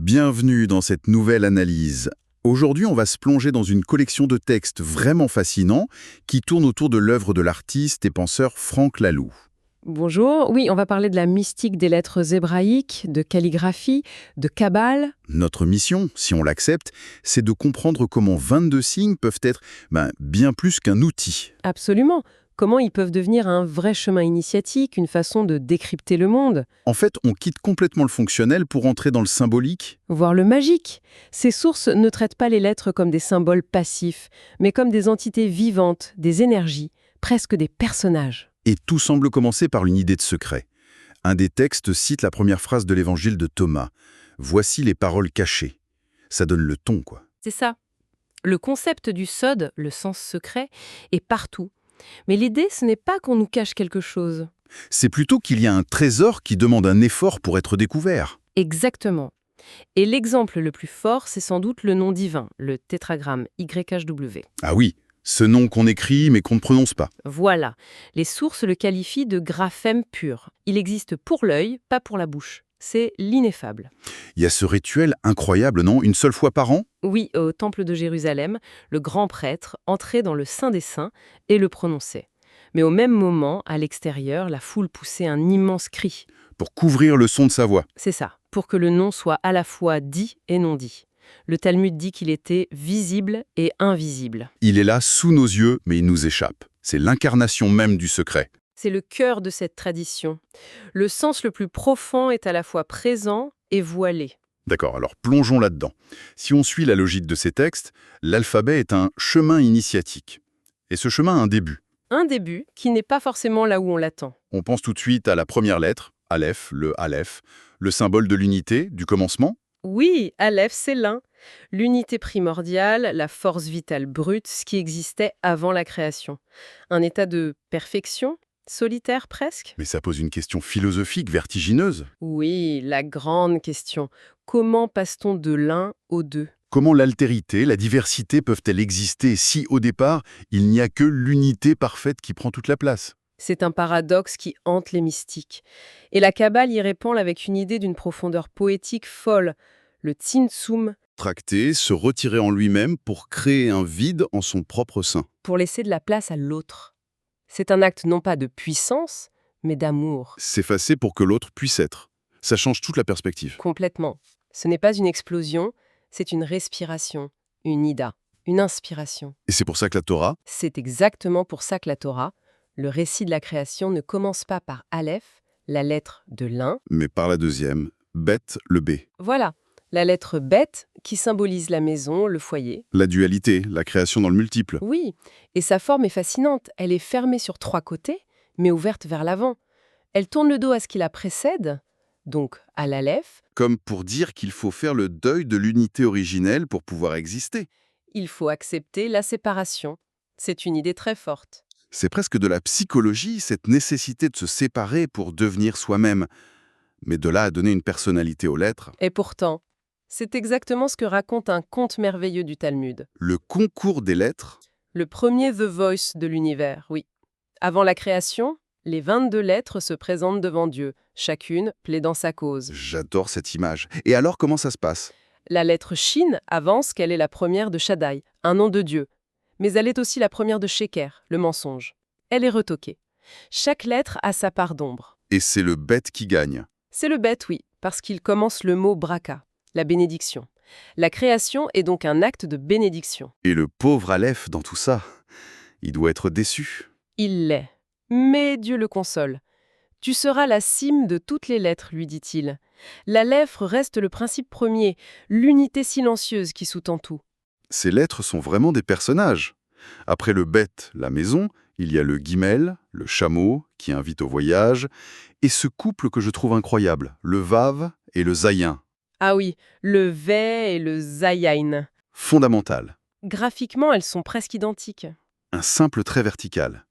Bienvenue dans cette nouvelle analyse. Aujourd'hui, on va se plonger dans une collection de textes vraiment fascinants qui tournent autour de l'œuvre de l'artiste et penseur Franck Laloux. Bonjour, oui, on va parler de la mystique des lettres hébraïques, de calligraphie, de kabbale. Notre mission, si on l'accepte, c'est de comprendre comment 22 signes peuvent être bien plus qu'un outil. Absolument. Comment ils peuvent devenir un vrai chemin initiatique, une façon de décrypter le monde, En fait, on quitte complètement le fonctionnel pour entrer dans le symbolique. voire le magique. Ces sources ne traitent pas les lettres comme des symboles passifs, mais comme des entités vivantes, des énergies, presque des personnages. Et tout semble commencer par une idée de secret. Un des textes cite la première phrase de l'évangile de Thomas. « Voici les paroles cachées ». Ça donne le ton, quoi. C'est ça. Le concept du sod, le sens secret, est partout. Mais l'idée, ce n'est pas qu'on nous cache quelque chose. C'est plutôt qu'il y a un trésor qui demande un effort pour être découvert. Exactement. Et l'exemple le plus fort, c'est sans doute le nom divin, le tétragramme YHW. Ah oui, ce nom qu'on écrit mais qu'on ne prononce pas. Voilà. Les sources le qualifient de graphème pur. Il existe pour l'œil, pas pour la bouche. C'est l'ineffable. Il y a ce rituel incroyable, non? Une seule fois par an? Oui, au temple de Jérusalem, le grand prêtre entrait dans le Saint des Saints et le prononçait. Mais au même moment, à l'extérieur, la foule poussait un immense cri. Pour couvrir le son de sa voix. C'est ça, pour que le nom soit à la fois dit et non dit. Le Talmud dit qu'il était visible et invisible. Il est là, sous nos yeux, mais il nous échappe. C'est l'incarnation même du secret. C'est le cœur de cette tradition. Le sens le plus profond est à la fois présent et voilé. D'accord, alors plongeons là-dedans. Si on suit la logique de ces textes, l'alphabet est un chemin initiatique. Et ce chemin a un début. Un début qui n'est pas forcément là où on l'attend. On pense tout de suite à la première lettre, Aleph, le symbole de l'unité, du commencement. Oui, Aleph, c'est l'un. L'unité primordiale, la force vitale brute, ce qui existait avant la création. Un état de perfection, solitaire presque. Mais ça pose une question philosophique vertigineuse. Oui, la grande question. Comment passe-t-on de l'un au deux? Comment l'altérité, la diversité peuvent-elles exister si, au départ, il n'y a que l'unité parfaite qui prend toute la place? C'est un paradoxe qui hante les mystiques. Et la Kabbale y répond avec une idée d'une profondeur poétique folle, le Tzimtzum, Tracter, se retirer en lui-même pour créer un vide en son propre sein. pour laisser de la place à l'autre. C'est un acte non pas de puissance, mais d'amour. S'effacer pour que l'autre puisse être. Ça change toute la perspective. Complètement. Ce n'est pas une explosion, c'est une respiration, une ida, une inspiration. Et c'est pour ça que la Torah, C'est exactement pour ça que la Torah, le récit de la création, ne commence pas par Aleph, la lettre de l'un. mais par la deuxième, bête, le B. Voilà, la lettre bête qui symbolise la maison, le foyer. La dualité, la création dans le multiple. Oui, et sa forme est fascinante. Elle est fermée sur 3 côtés, mais ouverte vers l'avant. Elle tourne le dos à ce qui la précède, donc à l'Aleph. Comme pour dire qu'il faut faire le deuil de l'unité originelle pour pouvoir exister. Il faut accepter la séparation. C'est une idée très forte. C'est presque de la psychologie, cette nécessité de se séparer pour devenir soi-même. Mais de là à donner une personnalité aux lettres, Et pourtant, c'est exactement ce que raconte un conte merveilleux du Talmud. le concours des lettres, Le premier The Voice de l'univers, oui. Avant la création, les 22 lettres se présentent devant Dieu, chacune plaidant sa cause. j'adore cette image. Et alors comment ça se passe? La lettre Shin avance qu'elle est la première de Shaddai, un nom de Dieu. Mais elle est aussi la première de Sheker, le mensonge. Elle est retoquée. Chaque lettre a sa part d'ombre. Et c'est le bête qui gagne. C'est le bête, oui, parce qu'il commence le mot braka, la bénédiction. La création est donc un acte de bénédiction. Et le pauvre Aleph dans tout ça, il doit être déçu. Il l'est. Mais Dieu le console. Tu seras la cime de toutes les lettres, lui dit-il. La lèvre reste le principe premier, l'unité silencieuse qui sous-tend tout. Ces lettres sont vraiment des personnages. Après le bête, la maison, il y a le guimel, le chameau, qui invite au voyage, et ce couple que je trouve incroyable, le vav et le zayin, Ah oui, le Vé et le Zayin. fondamental. Graphiquement, elles sont presque identiques. Un simple trait vertical.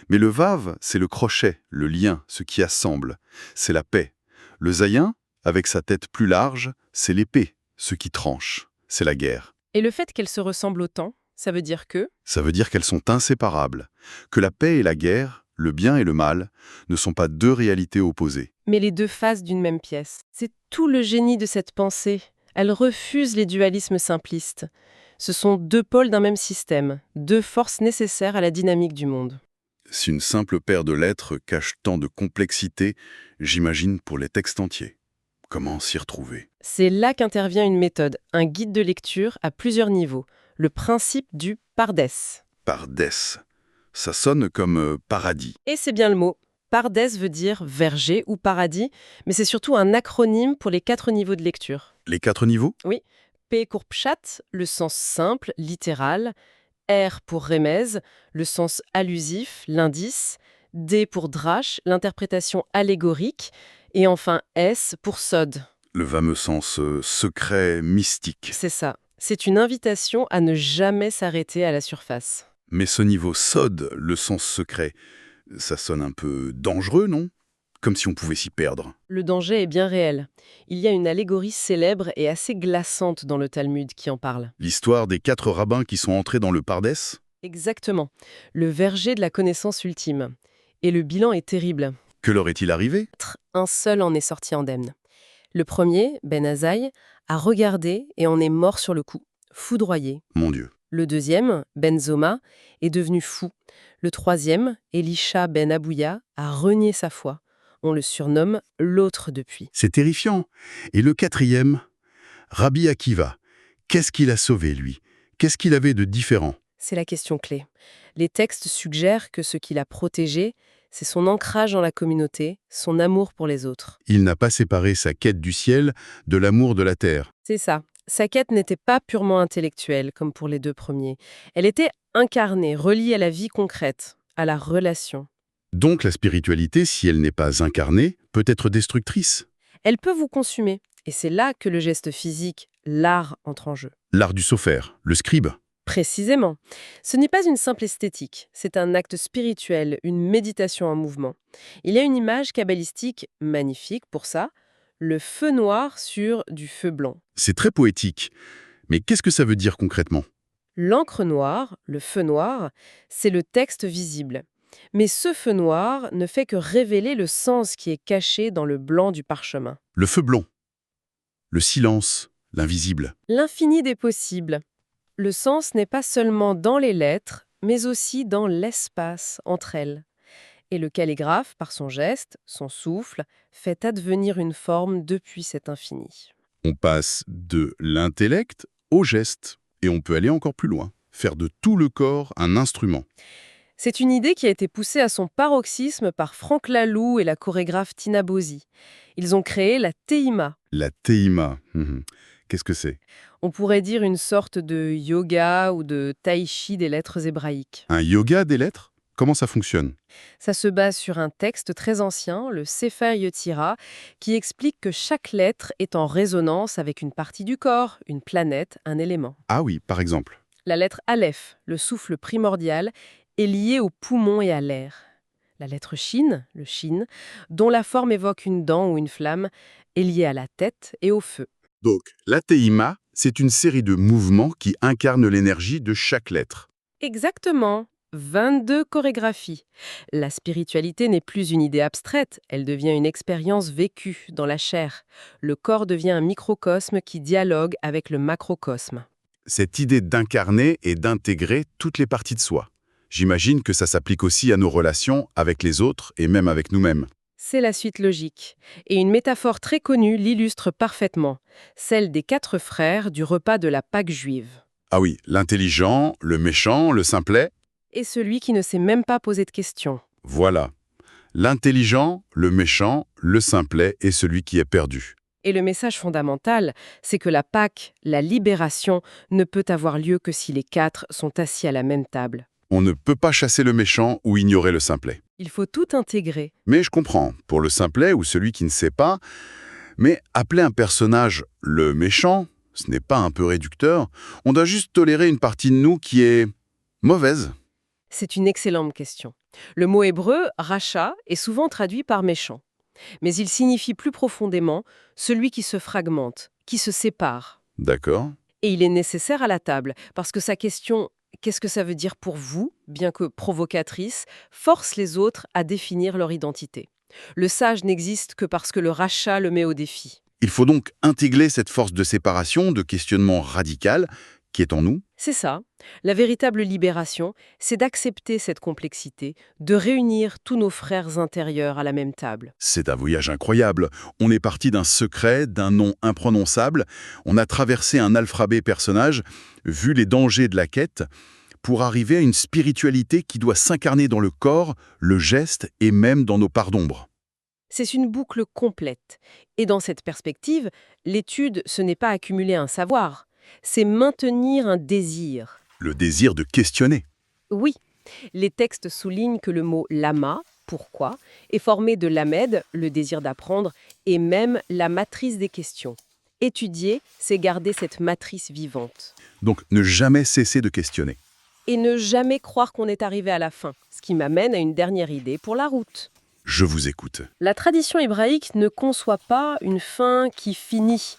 Mais le vav, c'est le crochet, le lien, ce qui assemble. C'est la paix. Le zayin, avec sa tête plus large, c'est l'épée, ce qui tranche. C'est la guerre. Et le fait qu'elles se ressemblent autant, ça veut dire que... Ça veut dire qu'elles sont inséparables, que la paix et la guerre, le bien et le mal, ne sont pas deux réalités opposées. Mais les deux faces d'une même pièce. C'est tout le génie de cette pensée. Elle refuse les dualismes simplistes. Ce sont deux pôles d'un même système, deux forces nécessaires à la dynamique du monde. Si une simple paire de lettres cache tant de complexité, j'imagine pour les textes entiers. Comment s'y retrouver? C'est là qu'intervient une méthode, un guide de lecture à plusieurs niveaux, le principe du Pardes. Pardes. Ça sonne comme paradis. Et c'est bien le mot. Pardes veut dire verger ou paradis, mais c'est surtout un acronyme pour les 4 niveaux de lecture. Les 4 niveaux? Oui, P pour pshat, le sens simple, littéral. R pour remez, le sens allusif, l'indice. D pour drash, l'interprétation allégorique. Et enfin S pour sod. Le fameux sens secret, mystique. C'est ça. C'est une invitation à ne jamais s'arrêter à la surface. Mais ce niveau sod, le sens secret, ça sonne un peu dangereux, non? Comme si on pouvait s'y perdre. Le danger est bien réel. Il y a une allégorie célèbre et assez glaçante dans le Talmud qui en parle. L'histoire des 4 rabbins qui sont entrés dans le Pardes? Exactement. Le verger de la connaissance ultime. Et le bilan est terrible. Que leur est-il arrivé? Un seul en est sorti indemne. Le premier, Ben Azaï, a regardé et en est mort sur le coup, foudroyé. Mon Dieu. Le deuxième, Ben Zoma, est devenu fou. Le troisième, Elisha Ben Abouya, a renié sa foi. On le surnomme l'autre depuis. C'est terrifiant. Et le 4e, Rabbi Akiva. Qu'est-ce qu'il a sauvé, lui? Qu'est-ce qu'il avait de différent? C'est la question clé. Les textes suggèrent que ce qu'il a protégé, c'est son ancrage dans la communauté, son amour pour les autres. Il n'a pas séparé sa quête du ciel de l'amour de la terre. C'est ça. Sa quête n'était pas purement intellectuelle, comme pour les deux premiers. Elle était incarnée, reliée à la vie concrète, à la relation. Donc la spiritualité, si elle n'est pas incarnée, peut être destructrice. Elle peut vous consumer. Et c'est là que le geste physique, l'art, entre en jeu. L'art du sopher, le scribe. Précisément. Ce n'est pas une simple esthétique, c'est un acte spirituel, une méditation en mouvement. Il y a une image kabbalistique magnifique pour ça, le feu noir sur du feu blanc. C'est très poétique. Mais qu'est-ce que ça veut dire concrètement? L'encre noire, le feu noir, c'est le texte visible. Mais ce feu noir ne fait que révéler le sens qui est caché dans le blanc du parchemin. Le feu blanc. Le silence, l'invisible. L'infini des possibles. Le sens n'est pas seulement dans les lettres, mais aussi dans l'espace entre elles. Et le calligraphe, par son geste, son souffle, fait advenir une forme depuis cet infini. On passe de l'intellect au geste. Et on peut aller encore plus loin. Faire de tout le corps un instrument. C'est une idée qui a été poussée à son paroxysme par Franck Laloux et la chorégraphe Tina Bozzi. Ils ont créé la Teima. La teima. Qu'est-ce que c'est? On pourrait dire une sorte de yoga ou de tai chi des lettres hébraïques. Un yoga des lettres? Comment ça fonctionne? Ça se base sur un texte très ancien, le Sefer Yetzira, qui explique que chaque lettre est en résonance avec une partie du corps, une planète, un élément. Ah oui, par exemple. La lettre Aleph, le souffle primordial, est liée aux poumons et à l'air. La lettre Shin, le Shin, dont la forme évoque une dent ou une flamme, est liée à la tête et au feu. Donc, la teima, c'est une série de mouvements qui incarnent l'énergie de chaque lettre. Exactement. 22 chorégraphies. La spiritualité n'est plus une idée abstraite, elle devient une expérience vécue dans la chair. Le corps devient un microcosme qui dialogue avec le macrocosme. Cette idée d'incarner et d'intégrer toutes les parties de soi. J'imagine que ça s'applique aussi à nos relations avec les autres et même avec nous-mêmes. C'est la suite logique. Et une métaphore très connue l'illustre parfaitement, celle des 4 frères du repas de la Pâque juive. Ah oui, l'intelligent, le méchant, le simplet. Et celui qui ne s'est même pas posé de questions. Voilà. L'intelligent, le méchant, le simplet et celui qui est perdu. Et le message fondamental, c'est que la Pâque, la libération, ne peut avoir lieu que si les 4 sont assis à la même table. On ne peut pas chasser le méchant ou ignorer le simplet. Il faut tout intégrer. Mais je comprends, pour le simplet ou celui qui ne sait pas, mais appeler un personnage le méchant, ce n'est pas un peu réducteur. On doit juste tolérer une partie de nous qui est mauvaise. C'est une excellente question. Le mot hébreu, racha, est souvent traduit par méchant. Mais il signifie plus profondément celui qui se fragmente, qui se sépare. D'accord. Et il est nécessaire à la table, parce que sa question « qu'est-ce que ça veut dire pour vous ?», bien que provocatrice, force les autres à définir leur identité. Le sage n'existe que parce que le rachat le met au défi. Il faut donc intégrer cette force de séparation, de questionnement radical qui est en nous. C'est ça. La véritable libération, c'est d'accepter cette complexité, de réunir tous nos frères intérieurs à la même table. C'est un voyage incroyable. On est parti d'un secret, d'un nom imprononçable. On a traversé un alphabet personnage, vu les dangers de la quête, pour arriver à une spiritualité qui doit s'incarner dans le corps, le geste et même dans nos parts d'ombre. C'est une boucle complète. Et dans cette perspective, l'étude, ce n'est pas accumuler un savoir, c'est maintenir un désir. Le désir de questionner. Oui, les textes soulignent que le mot lama, pourquoi, est formé de lamed, le désir d'apprendre, et même la matrice des questions. Étudier, c'est garder cette matrice vivante. Donc ne jamais cesser de questionner. Et ne jamais croire qu'on est arrivé à la fin, ce qui m'amène à une dernière idée pour la route. Je vous écoute. La tradition hébraïque ne conçoit pas une fin qui finit.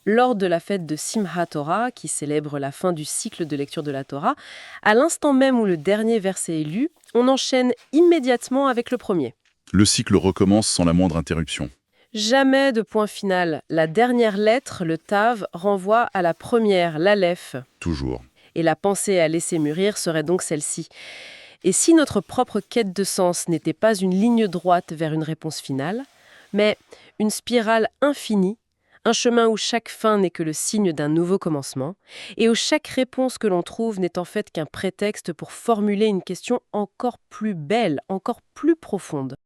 Lors de la fête de Simchat Torah, qui célèbre la fin du cycle de lecture de la Torah, à l'instant même où le dernier verset est lu, on enchaîne immédiatement avec le premier. Le cycle recommence sans la moindre interruption. Jamais de point final. La dernière lettre, le Tav, renvoie à la première, l'Aleph. Toujours. Et la pensée à laisser mûrir serait donc celle-ci. Et si notre propre quête de sens n'était pas une ligne droite vers une réponse finale, mais une spirale infinie, un chemin où chaque fin n'est que le signe d'un nouveau commencement, et où chaque réponse que l'on trouve n'est en fait qu'un prétexte pour formuler une question encore plus belle, encore plus profonde.